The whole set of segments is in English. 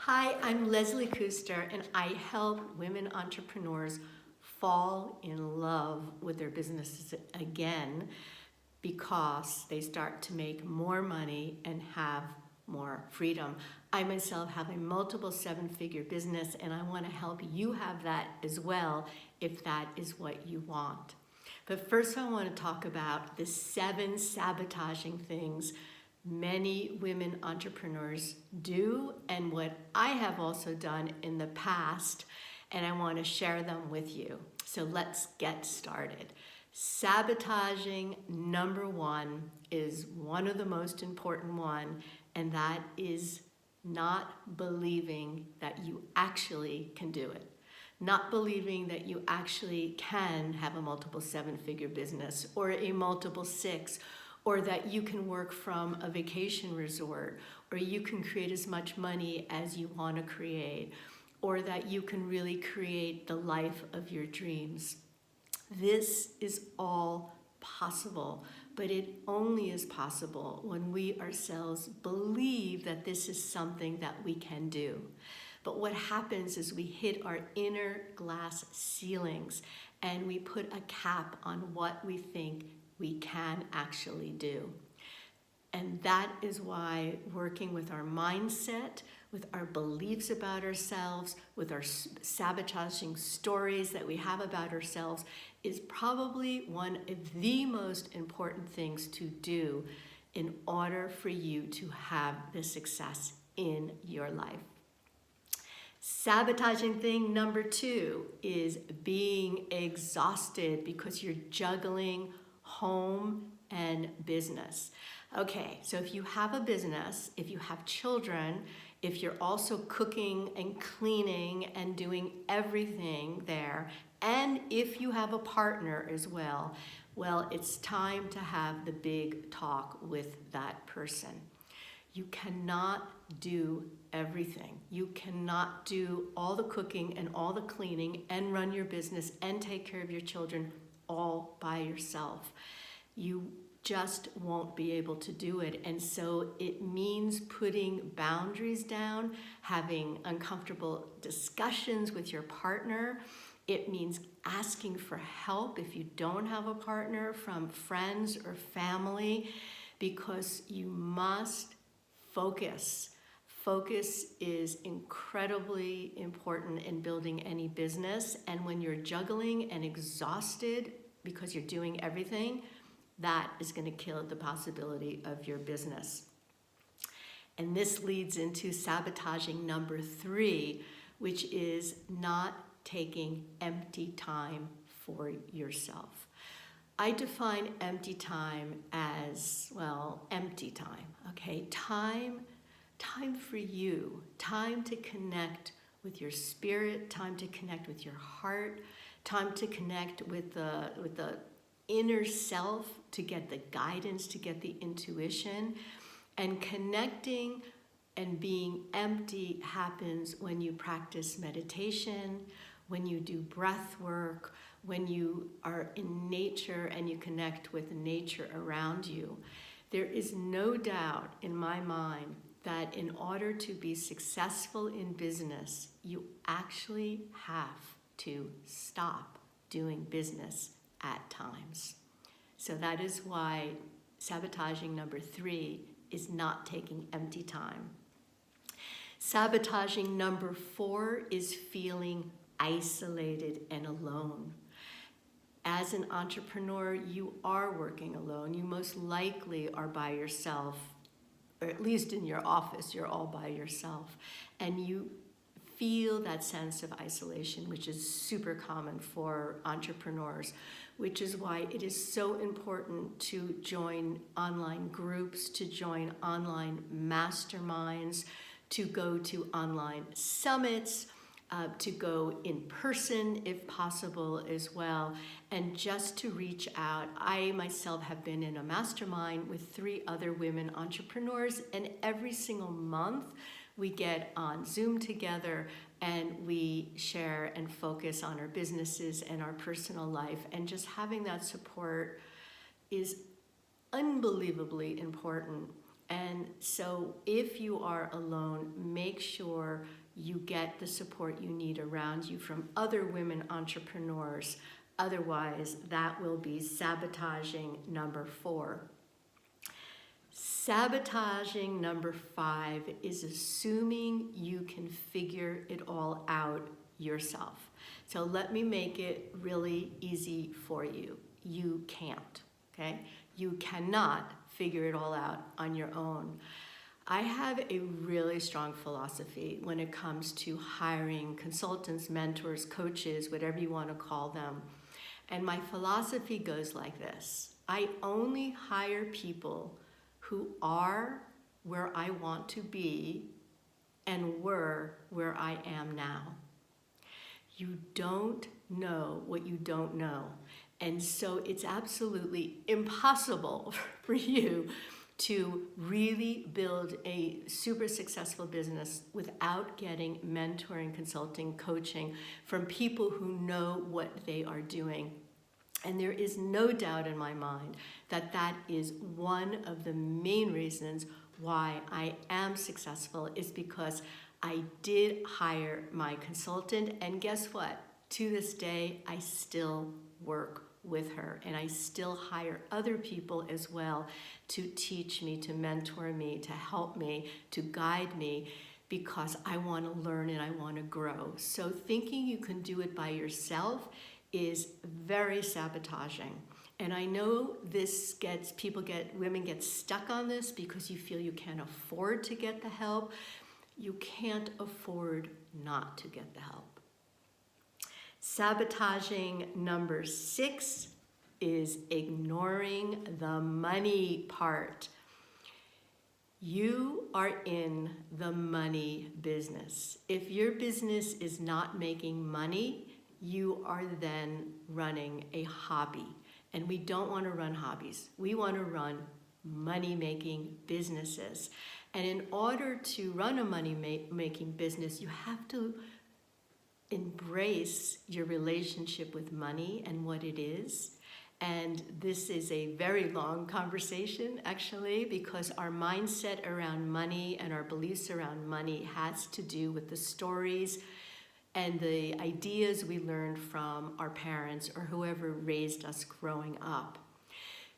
Hi, I'm Leslie Kuster, and I help women entrepreneurs fall in love with their businesses again because they start to make more money and have more freedom. I myself have a multiple seven-figure business, and I want to help you have that as well if that is what you want. But first, I want to talk about the 7 sabotaging things many women entrepreneurs do and what I have also done in the past, and I want to share them with you. So let's get started. Sabotaging number 1 is one of the most important one, and that is not believing that you actually can do it. Not believing that you actually can have a multiple 7-figure business or a multiple 6, or that you can work from a vacation resort, or you can create as much money as you want to create, or that you can really create the life of your dreams. This is all possible, but it only is possible when we ourselves believe that this is something that we can do. But what happens is we hit our inner glass ceilings and we put a cap on what we think we can actually do. And that is why working with our mindset, with our beliefs about ourselves, with our sabotaging stories that we have about ourselves is probably one of the most important things to do in order for you to have the success in your life. Sabotaging thing number 2 is being exhausted because you're juggling home and business. Okay, so if you have a business, if you have children, if you're also cooking and cleaning and doing everything there, and if you have a partner as well, well, it's time to have the big talk with that person. You cannot do everything. You cannot do all the cooking and all the cleaning and run your business and take care of your children all by yourself. You just won't be able to do it. And so it means putting boundaries down, having uncomfortable discussions with your partner. It means asking for help if you don't have a partner from friends or family, because you must focus. Focus is incredibly important in building any business. And when you're juggling and exhausted because you're doing everything, that is going to kill the possibility of your business. And this leads into sabotaging number 3, which is not taking empty time for yourself. I define empty time as, well, empty time, okay? Time for you, time to connect with your spirit, time to connect with your heart, time to connect with the inner self, to get the guidance, to get the intuition. And connecting and being empty happens when you practice meditation, when you do breath work, when you are in nature and you connect with nature around you. There is no doubt in my mind that in order to be successful in business, you actually have to stop doing business at times. So that is why sabotaging number 3 is not taking empty time. Sabotaging number 4 is feeling isolated and alone. As an entrepreneur, you are working alone. You most likely are by yourself, or at least in your office, you're all by yourself. And you feel that sense of isolation, which is super common for entrepreneurs, which is why it is so important to join online groups, to join online masterminds, to go to online summits, to go in person if possible as well, and just to reach out. I myself have been in a mastermind with 3 other women entrepreneurs, and every single month we get on Zoom together and we share and focus on our businesses and our personal life. And just having that support is unbelievably important. And so if you are alone, make sure you get the support you need around you from other women entrepreneurs. Otherwise, that will be sabotaging number 4. Sabotaging number 5 is assuming you can figure it all out yourself. So let me make it really easy for you. You can't, okay? You cannot figure it all out on your own. I have a really strong philosophy when it comes to hiring consultants, mentors, coaches, whatever you want to call them. And my philosophy goes like this. I only hire people who are where I want to be and were where I am now. You don't know what you don't know. And so it's absolutely impossible for you to really build a super successful business without getting mentoring, consulting, coaching from people who know what they are doing. And there is no doubt in my mind that that is one of the main reasons why I am successful, is because I did hire my consultant, and guess what? To this day, I still work with her, and I still hire other people as well to teach me, to mentor me, to help me, to guide me, because I want to learn and I want to grow. So thinking you can do it by yourself is very sabotaging. And I know this women get stuck on this because you feel you can't afford to get the help. You can't afford not to get the help. Sabotaging number 6 is ignoring the money part. You are in the money business. If your business is not making money, you are then running a hobby. And we don't want to run hobbies. We want to run money-making businesses. And in order to run a money-making business, you have to embrace your relationship with money and what it is. And this is a very long conversation, actually, because our mindset around money and our beliefs around money has to do with the stories and the ideas we learned from our parents or whoever raised us growing up.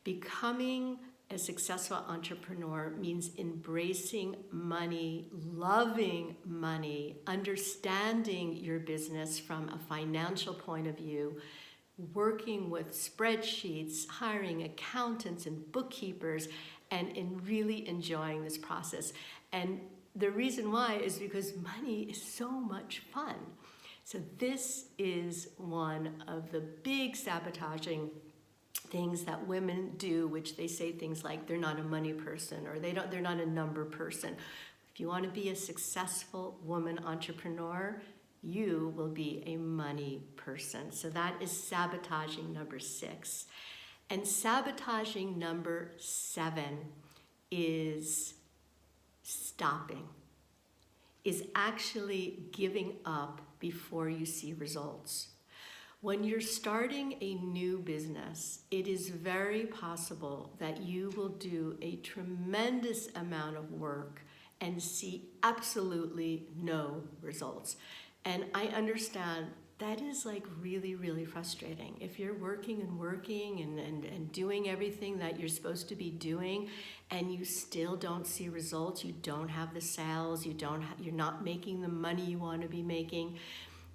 Becoming a successful entrepreneur means embracing money, loving money, understanding your business from a financial point of view, working with spreadsheets, hiring accountants and bookkeepers, and in really enjoying this process. And the reason why is because money is so much fun. So this is one of the big sabotaging things that women do, which they say things like they're not a money person or they're not a number person. If you want to be a successful woman entrepreneur, you will be a money person. So that is sabotaging number 6. And sabotaging number 7 is stopping, is actually giving up before you see results. When you're starting a new business, it is very possible that you will do a tremendous amount of work and see absolutely no results. And I understand that is like really, really frustrating. If you're working and doing everything that you're supposed to be doing and you still don't see results, you don't have the sales, you're not making the money you want to be making,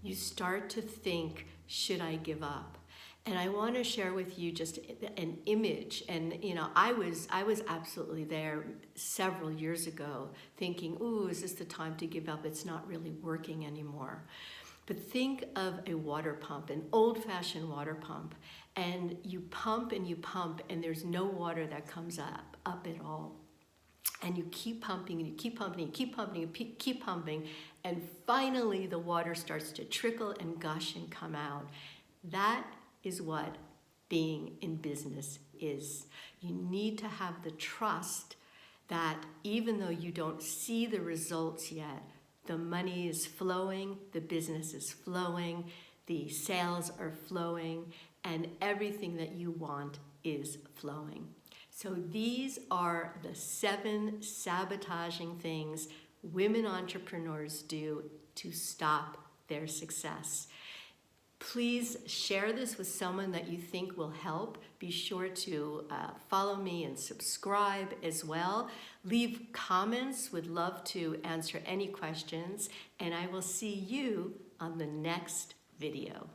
you start to think, should I give up? And I want to share with you just an image. And I was absolutely there several years ago thinking, ooh, is this the time to give up? It's not really working anymore. But think of a water pump, an old-fashioned water pump, and you pump and there's no water that comes up at all. And you keep pumping and you keep pumping and you keep pumping and you keep pumping, and finally the water starts to trickle and gush and come out. That is what being in business is. You need to have the trust that even though you don't see the results yet, the money is flowing, the business is flowing, the sales are flowing, and everything that you want is flowing. So these are the 7 sabotaging things women entrepreneurs do to stop their success. Please share this with someone that you think will help. Be sure to follow me and subscribe as well. Leave comments. Would love to answer any questions. And I will see you on the next video.